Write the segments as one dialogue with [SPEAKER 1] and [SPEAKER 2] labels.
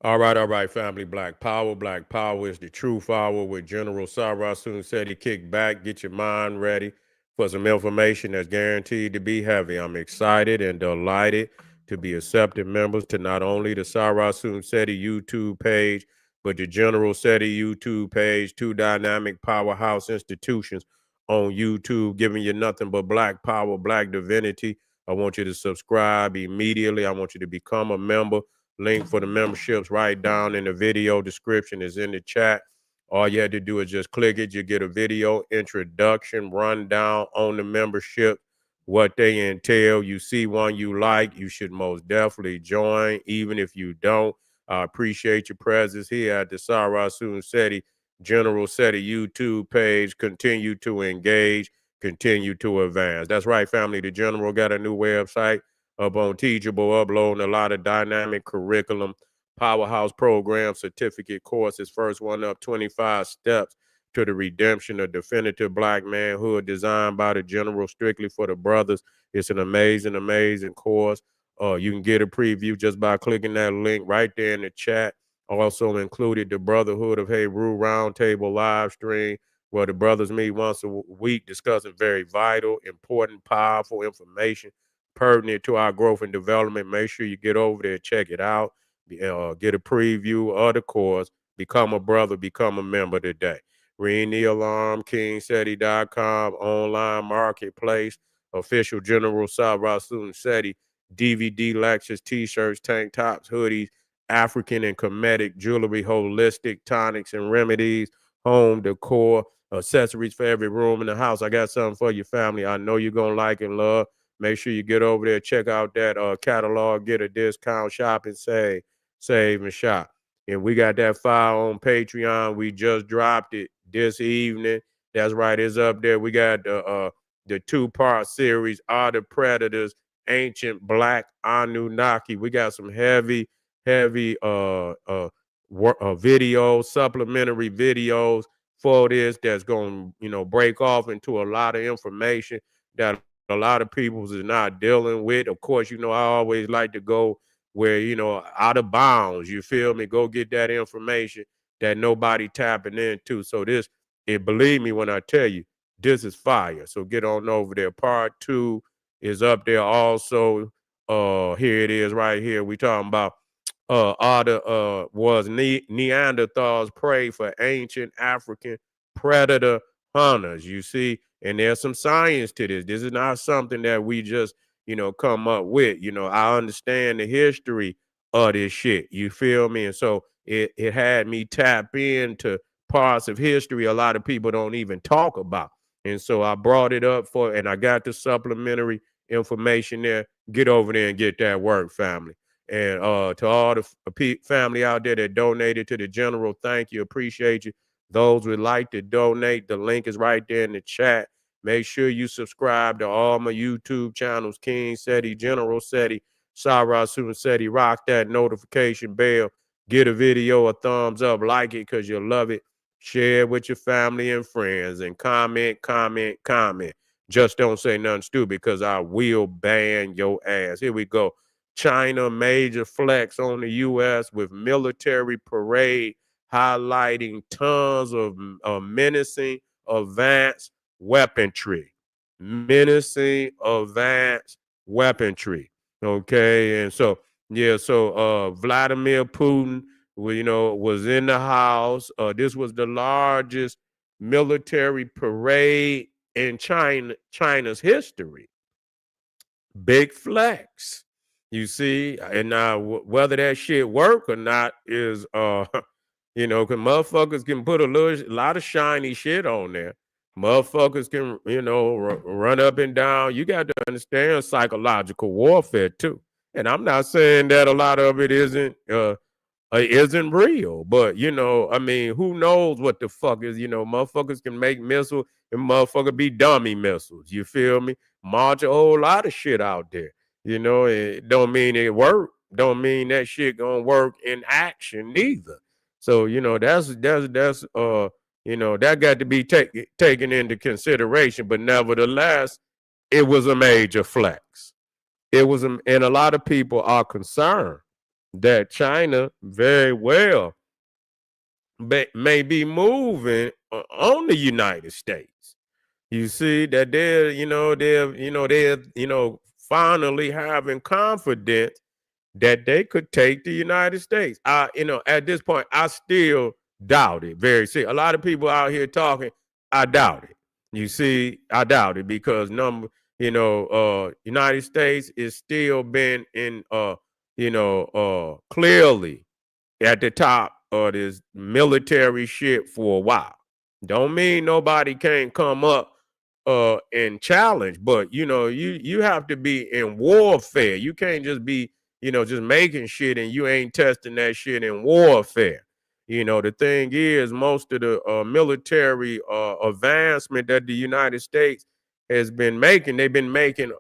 [SPEAKER 1] All right, family. Black Power. Black Power is the truth hour with General Sarah Soon said he kick back, get your mind ready for some information that's guaranteed to be heavy. I'm excited and delighted to be accepting members to not only the Sarah Soon Seti YouTube page, but the General Seti YouTube page, two dynamic powerhouse institutions on YouTube, giving you nothing but black power, black divinity. I want you to subscribe immediately. I want you to become a member. Link for the memberships right down in the video description is in the chat. All you had to do is just click it. You get a video introduction, rundown on the membership, what they entail. You see one you like, you should most definitely join. Even if you don't, I appreciate your presence here at the Sarah Soon Seti General Seti YouTube page. Continue to engage, continue to advance. That's right, family. The General got a new website up on Teachable, uploading a lot of dynamic curriculum, powerhouse program, certificate courses. First one up, 25 steps to the redemption of definitive black manhood, designed by the General strictly for the brothers. It's an amazing, amazing course. You can get a preview just by clicking that link right there in the chat. Also included the Brotherhood of Heru Roundtable live stream, where the brothers meet once a week discussing very vital, important, powerful information pertinent to our growth and development. Make sure you get over there, check it out, get a preview of the course, become a brother, become a member today. Ring the alarm, kingseti.com, online marketplace, official General Sabra Student SETI, DVD lectures, t-shirts, tank tops, hoodies, African and Kemetic jewelry, holistic tonics and remedies, home decor, accessories for every room in the house. I got something for your family. I know you're going to like and love. Make sure you get over there, check out that catalog, get a discount, shop and save and shop. And we got that file on Patreon. We just dropped it this evening. That's right, it's up there. We got the two-part series, Are the Predators, Ancient Black Anunnaki. We got some heavy videos, supplementary videos for this that's going to, break off into a lot of information that a lot of people is not dealing with. Of course, I always like to go where, out of bounds, you feel me? Go get that information that nobody tapping into. So believe me when I tell you, this is fire. So get on over there. Part 2 is up there also. Here it is right here. We talking about was Neanderthals prey for ancient African predator hunters. You see, and there's some science to this. This is not something that we just, come up with. I understand the history of this shit. You feel me? And so it had me tap into parts of history a lot of people don't even talk about. And so I brought it up and I got the supplementary information there. Get over there and get that work, family. And to all the family out there that donated to the General, thank you, appreciate you. Those would like to donate, the link is right there in the chat. Make sure you subscribe to all my YouTube channels, King Seti, General Seti, Sarah Susan Seti. Rock that notification bell. Get a video a thumbs up, like it because you'll love it. Share it with your family and friends, and comment, comment, comment. Just don't say nothing stupid because I will ban your ass. Here we go. China major flex on the U.S. with military parade highlighting tons of menacing advanced weaponry. Menacing advanced weaponry. Okay, and so Vladimir Putin, was in the house. This was the largest military parade in China's history. Big flex. You see, and now whether that shit work or not is because motherfuckers can put a lot of shiny shit on there. Motherfuckers can, run up and down. You got to understand psychological warfare too. And I'm not saying that a lot of it isn't real, but who knows what the fuck is? Motherfuckers can make missiles and motherfucker be dummy missiles. You feel me? March a whole lot of shit out there. It don't mean it work. Don't mean that shit gonna work in action neither. So that got to be taken into consideration. But nevertheless, it was a major flex. And a lot of people are concerned that China very well may be moving on the United States. You see that they're finally having confidence that they could take the United States. At this point, I still doubt it. Very serious. A lot of people out here talking, I doubt it. You see, I doubt it because United States is still been in, clearly at the top of this military shit for a while. Don't mean nobody can't come up and challenge, but you have to be in warfare. You can't just be, just making shit and you ain't testing that shit in warfare. The thing is, most of the military advancement that the United States has been making, they've been making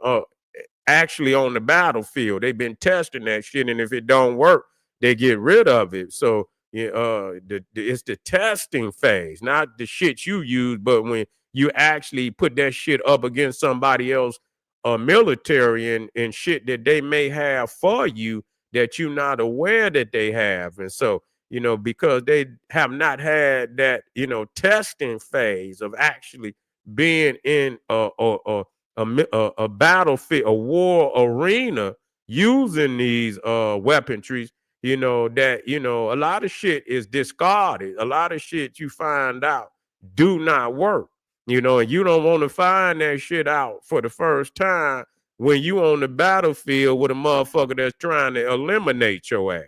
[SPEAKER 1] actually on the battlefield. They've been testing that shit, and if it don't work, they get rid of it. So it's the testing phase, not the shit you use, but when you actually put that shit up against somebody else, military and shit that they may have for you that you're not aware that they have. And so, because they have not had that, testing phase of actually being in a battlefield, a war arena using these weaponries, that a lot of shit is discarded. A lot of shit you find out do not work. And you don't want to find that shit out for the first time when you on the battlefield with a motherfucker that's trying to eliminate your ass.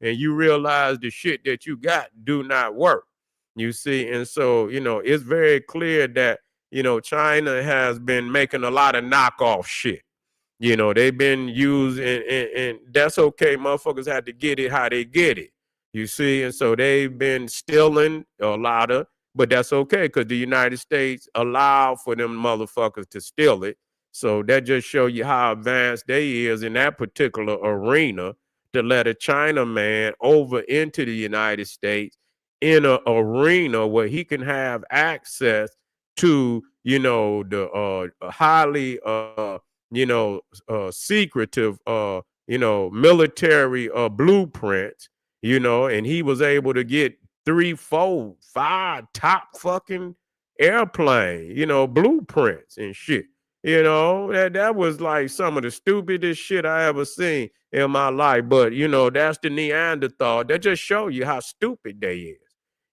[SPEAKER 1] And you realize the shit that you got do not work. You see, and so, it's very clear that, China has been making a lot of knockoff shit. They've been used, and that's okay. Motherfuckers had to get it how they get it. You see, and so they've been stealing a lot of, but that's okay because the United States allowed for them motherfuckers to steal it. So that just show you how advanced they is in that particular arena to let a China man over into the United States in an arena where he can have access to, the highly secretive, military blueprints, and he was able to get 3, 4, 5 top fucking airplane, blueprints and shit. That was like some of the stupidest shit I ever seen in my life. But that's the Neanderthal. That just show you how stupid they is.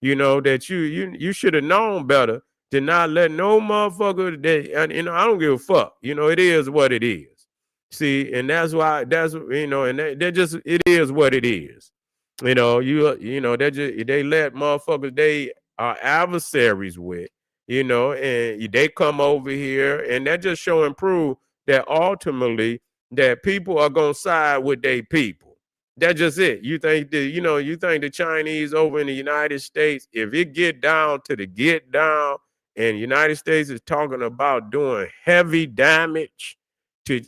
[SPEAKER 1] That you should have known better to not let no motherfucker that, and I don't give a fuck. It is what it is. See, and that's why and that just it is what it is. They let motherfuckers they are adversaries with, and they come over here and that just show and prove that ultimately that people are gonna side with their people. That's just it. You think the Chinese over in the United States, if it get down to the get down, and the United States is talking about doing heavy damage to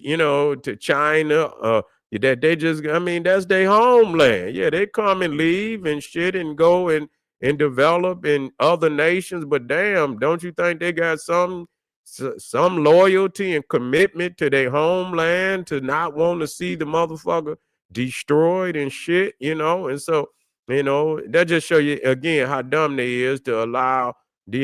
[SPEAKER 1] China, that they just, I mean, that's their homeland. Yeah, they come and leave and shit and go and develop in other nations, but damn, don't you think they got some loyalty and commitment to their homeland to not want to see the motherfucker destroyed and shit, and so that just show you again how dumb they is to allow the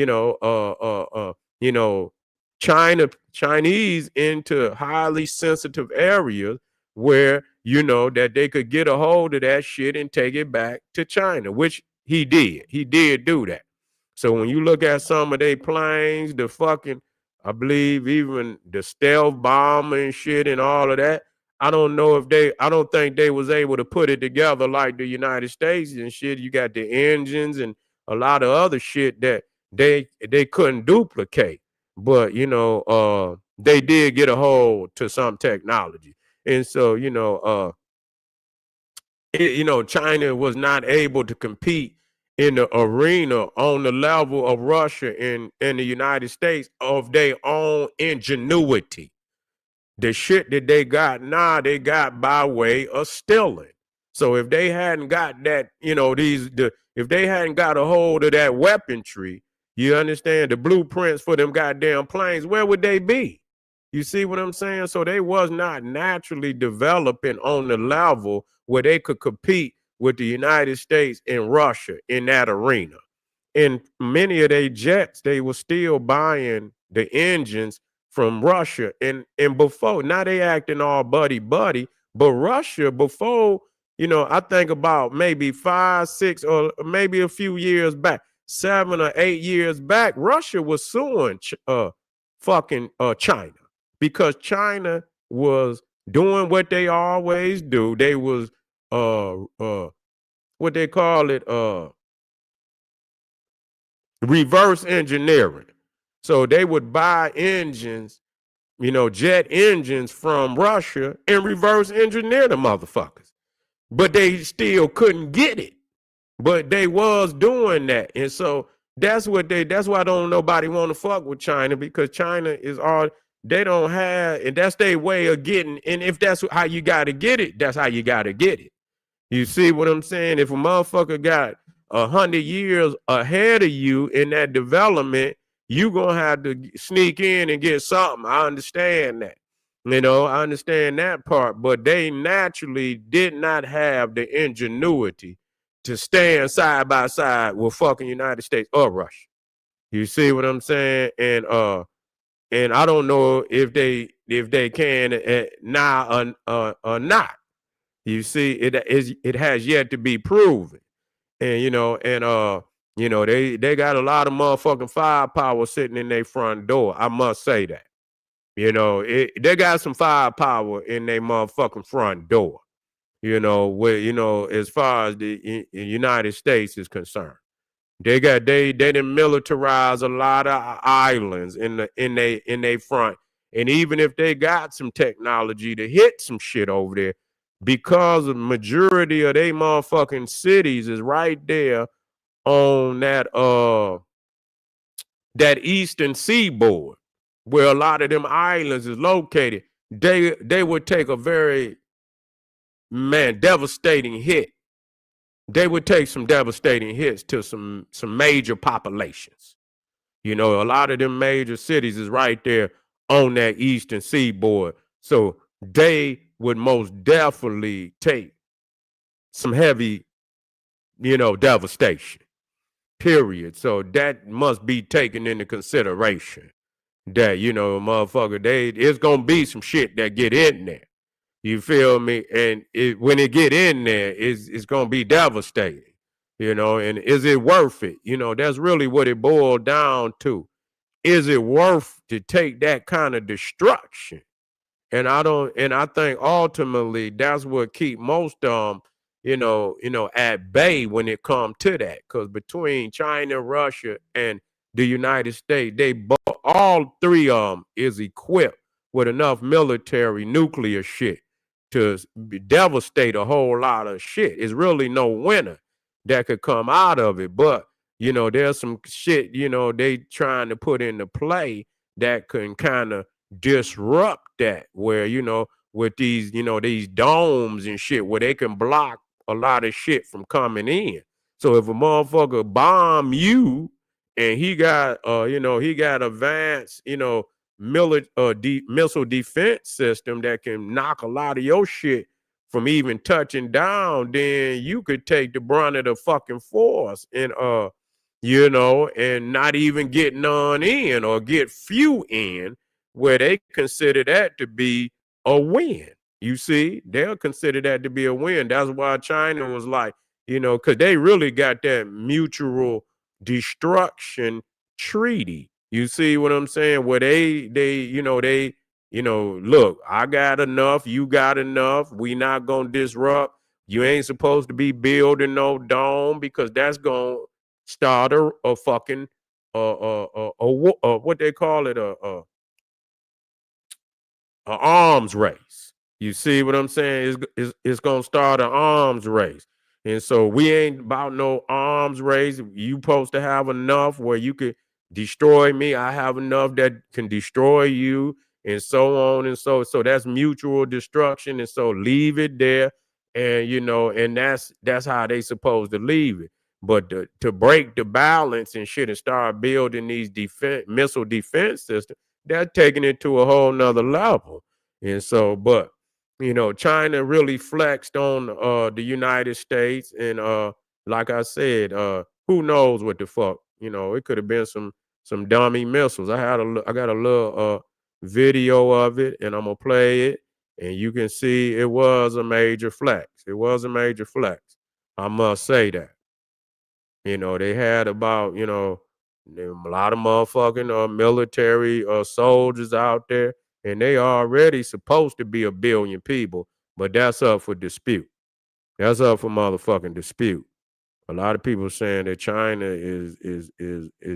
[SPEAKER 1] you know Chinese into highly sensitive areas where that they could get a hold of that shit and take it back to China, which he did do that. So when you look at some of their planes, the fucking, I believe even the stealth bomber and shit and all of that, I don't think they was able to put it together like the United States and shit. You got the engines and a lot of other shit that they couldn't duplicate. But they did get a hold to some technology. And so, China was not able to compete in the arena on the level of Russia and the United States of their own ingenuity. The shit that they got now, they got by way of stealing. So if they hadn't got that, if they hadn't got a hold of that weaponry, you understand the blueprints for them goddamn planes, where would they be? You see what I'm saying? So they was not naturally developing on the level where they could compete with the United States and Russia in that arena. And many of their jets, they were still buying the engines from Russia. And before, now they acting all buddy buddy, but Russia before, I think about maybe 5, 6, or maybe a few years back, 7 or 8 years back, Russia was suing fucking China because China was doing what they always do. They was what they call it reverse engineering. So they would buy engines, jet engines from Russia and reverse engineer the motherfuckers. But they still couldn't get it. But they was doing that. And so that's why don't nobody want to fuck with China, because China is all they don't have, and that's their way of getting. And if that's how you gotta get it, that's how you gotta get it. You see what I'm saying? If a motherfucker got 100 years ahead of you in that development, you gonna have to sneak in and get something. I understand that. I understand that part, but they naturally did not have the ingenuity to stand side by side with fucking United States or Russia. You see what I'm saying? And I don't know if they can now or not. You see, it has yet to be proven. And they got a lot of motherfucking firepower sitting in their front door. I must say that. They got some firepower in their motherfucking front door. As far as the United States is concerned. They didn't militarize a lot of islands in they front. And even if they got some technology to hit some shit over there, because the majority of they motherfucking cities is right there on that eastern seaboard where a lot of them islands is located, they would take a very devastating hit. They would take some devastating hits to some major populations. A lot of them major cities is right there on that eastern seaboard. So they would most definitely take some heavy, devastation. Period. So that must be taken into consideration. That, motherfucker, it's gonna be some shit that get in there. You feel me? And when it get in there, it's gonna be devastating. And is it worth it? That's really what it boiled down to. Is it worth to take that kind of destruction? And I think ultimately that's what keep most at bay when it comes to that. Because between China, Russia, and the United States, all three of them is equipped with enough military nuclear shit to devastate a whole lot of shit. It's really no winner that could come out of it. But there's some shit they trying to put into play that can kind of disrupt that, where with these domes and shit where they can block a lot of shit from coming in. So if a motherfucker bomb you and he got advanced missile defense system that can knock a lot of your shit from even touching down, then you could take the brunt of the fucking force and and not even get none in or get few in, where they consider that to be a win. You see, they'll consider that to be a win. That's why China was like, because they really got that mutual destruction treaty. You see what I'm saying? Where look, I got enough, you got enough. We not gonna disrupt. You ain't supposed to be building no dome, because that's gonna start a fucking what they call it, an arms race. You see what I'm saying? It's gonna start an arms race. And so we ain't about no arms race. You supposed to have enough where you could destroy me. I have enough that can destroy you, and so on and so that's mutual destruction. And so leave it there. And and that's how they supposed to leave it. But to break the balance and shit and start building these missile defense systems, that's taking it to a whole nother level. And so, but You know, China really flexed on the United States, and like I said, who knows what the fuck? You know, it could have been some dummy missiles. I got a little video of it, and I'm gonna play it, and you can see it was a major flex. It was a major flex. I must say that. You know, they had about, a lot of motherfucking military soldiers out there, and they already supposed to be 1 billion people, but that's up for dispute. That's up for motherfucking dispute. A lot of people saying that China is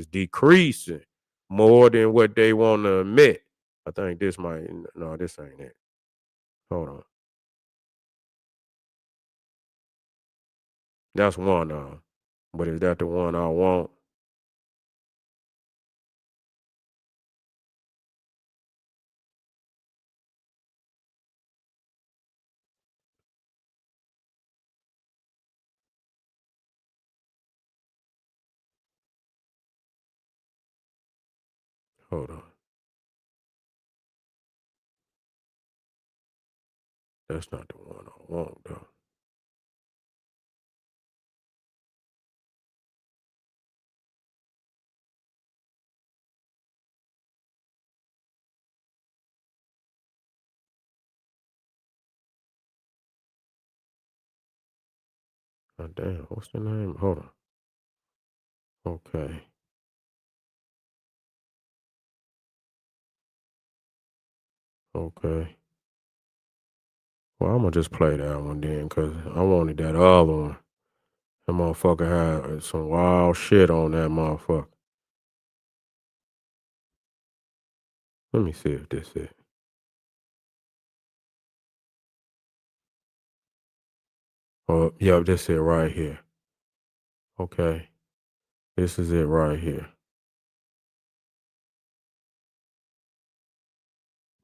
[SPEAKER 1] decreasing more than what they want to admit. I think this might no, this ain't it. Hold on. That's one but is that the one I want? Hold on. That's not the one I want though. Oh, damn, what's the name? Hold on. Okay. Okay. Well, I'm gonna just play that one then, cause I wanted that other one. That motherfucker had some wild shit on that motherfucker. Let me see if this is. Oh, yep, this it right here. Okay. This is it right here.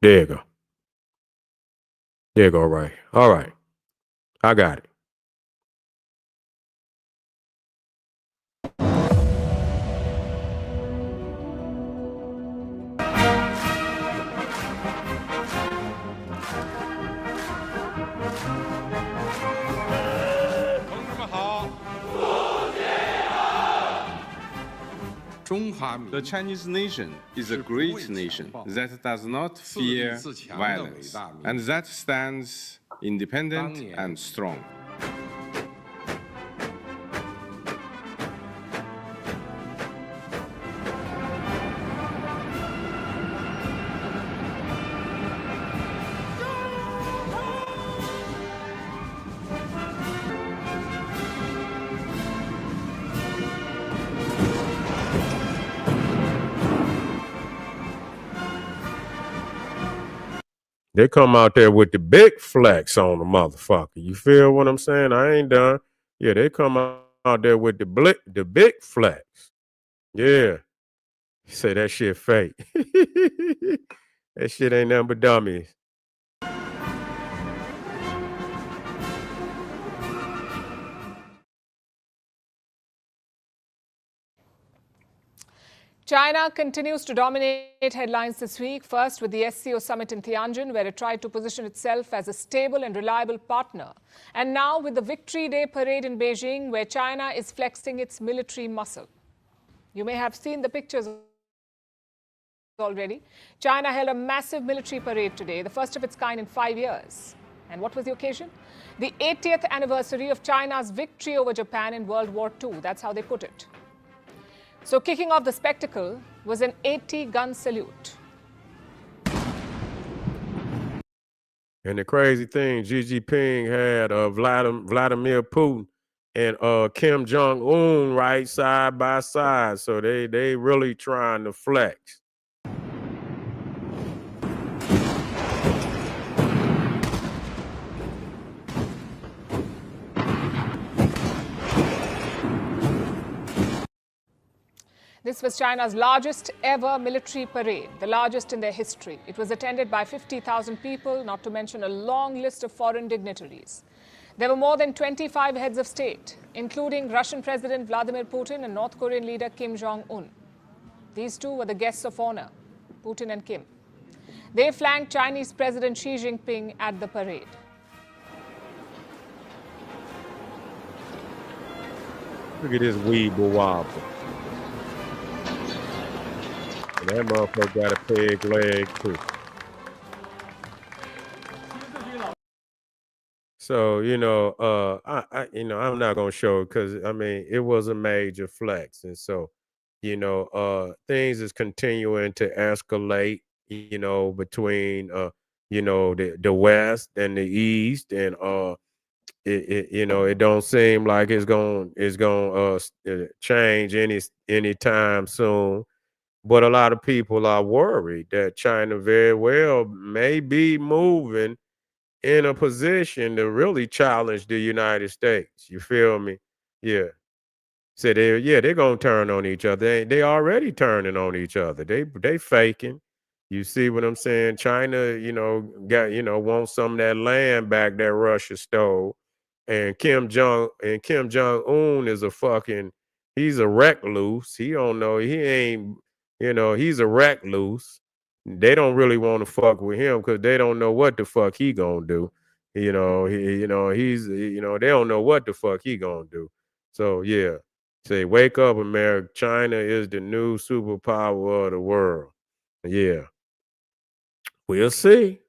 [SPEAKER 1] There you go. There you go, right. All right. I got it.
[SPEAKER 2] The Chinese nation is a great nation that does not fear violence and that stands independent and strong.
[SPEAKER 1] They come out there with the big flex on the motherfucker. You feel what I'm saying? I ain't done. Yeah, they come out there with the big flex. Yeah. Say that shit fake. That shit ain't nothing but dummies.
[SPEAKER 3] China continues to dominate headlines this week, first with the SCO summit in Tianjin, where it tried to position itself as a stable and reliable partner. And now with the Victory Day parade in Beijing, where China is flexing its military muscle. You may have seen the pictures already. China held a massive military parade today, the first of its kind in 5 years. And what was the occasion? The 80th anniversary of China's victory over Japan in World War II. That's how they put it. So kicking off the spectacle was an 80-gun salute.
[SPEAKER 1] And the crazy thing, Xi Jinping had Vladimir Putin and Kim Jong-un right side by side. So they really trying to flex.
[SPEAKER 3] This was China's largest ever military parade, the largest in their history. It was attended by 50,000 people, not to mention a long list of foreign dignitaries. There were more than 25 heads of state, including Russian President Vladimir Putin and North Korean leader Kim Jong-un. These two were the guests of honor, Putin and Kim. They flanked Chinese President Xi Jinping at the parade.
[SPEAKER 1] Look at this weeble wobble. And that motherfucker got a peg leg too. So, I'm not gonna show it because I mean it was a major flex. And so, things is continuing to escalate, between the West and the East. And it don't seem like it's gonna change anytime soon. But a lot of people are worried that China very well may be moving in a position to really challenge the United States. You feel me? Yeah. So they're gonna turn on each other. They already turning on each other. They faking. You see what I'm saying? China, wants some of that land back that Russia stole. And Kim Jong Un is he's a recluse. He don't know, he ain't, he's a recluse. They don't really want to fuck with him because they don't know what the fuck he gonna do. They don't know what the fuck he gonna do. So yeah. Say, wake up, America. China is the new superpower of the world. Yeah. We'll see.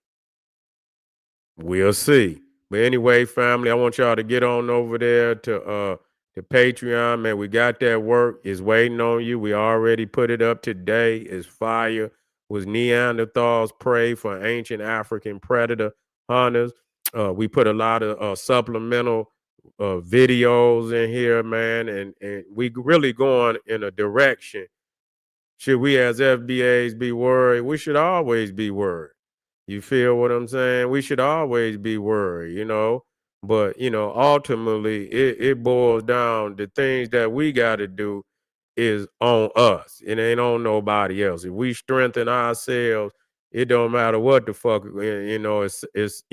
[SPEAKER 1] We'll see. But anyway, family, I want y'all to get on over there to Patreon. Man, we got that work. It's waiting on you. We already put it up today. It's fire. Was Neanderthals prey for ancient African predator hunters? We put a lot of supplemental videos in here, man, and we really going in a direction. Should we as FBAs be worried? We should always be worried. You feel what I'm saying? We should always be worried. But ultimately it boils down to things that we gotta do is on us. It ain't on nobody else. If we strengthen ourselves, it don't matter what the fuck, it's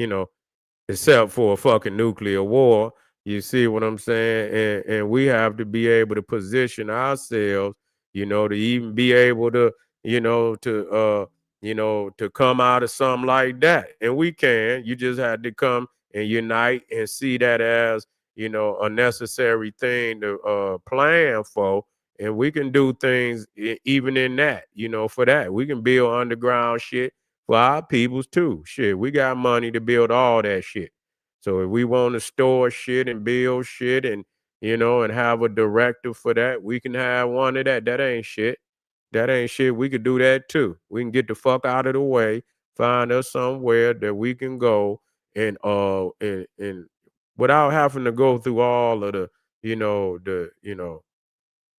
[SPEAKER 1] except for a fucking nuclear war. You see what I'm saying? And we have to be able to position ourselves, to even be able to, to come out of something like that. And we can. You just had to come and unite and see that as, a necessary thing to plan for. And we can do things even in that, for that. We can build underground shit for our peoples too. Shit, we got money to build all that shit. So if we want to store shit and build shit and and have a directive for that, we can have one of that. That ain't shit. That ain't shit. We could do that too. We can get the fuck out of the way, find us somewhere that we can go and without having to go through all of the,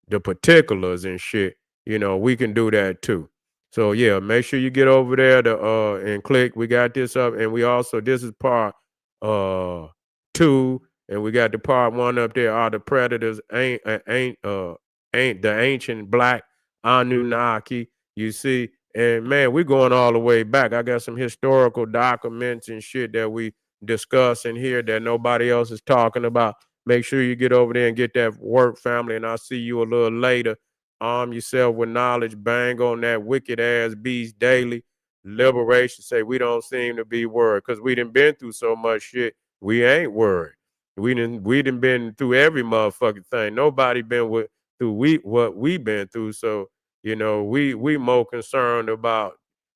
[SPEAKER 1] the particulars and shit, we can do that too. So yeah, make sure you get over there to and click. We got this up, and we also this is part uh 2, and we got the part 1 up there. Are the predators ain't the ancient black Anunnaki? You see, and man, we're going all the way back. I got some historical documents and shit that we discuss in here that nobody else is talking about. Make sure you get over there and get that work, family, and I'll see you a little later. Arm yourself with knowledge. Bang on that wicked ass beast daily. Liberation. Say we don't seem to be worried because we done been through so much shit. We ain't worried. We done been through every motherfucking thing. Nobody been through what we been through. So we more concerned about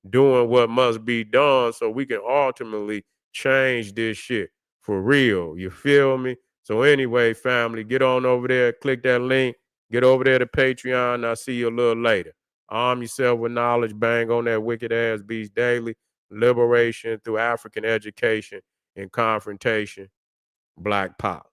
[SPEAKER 1] doing what must be done so we can ultimately change this shit for real. You feel me? So anyway, family, get on over there, click that link, get over there to Patreon, and I'll see you a little later. Arm yourself with knowledge, bang on that wicked ass beast daily, liberation through African education and confrontation, Black Power.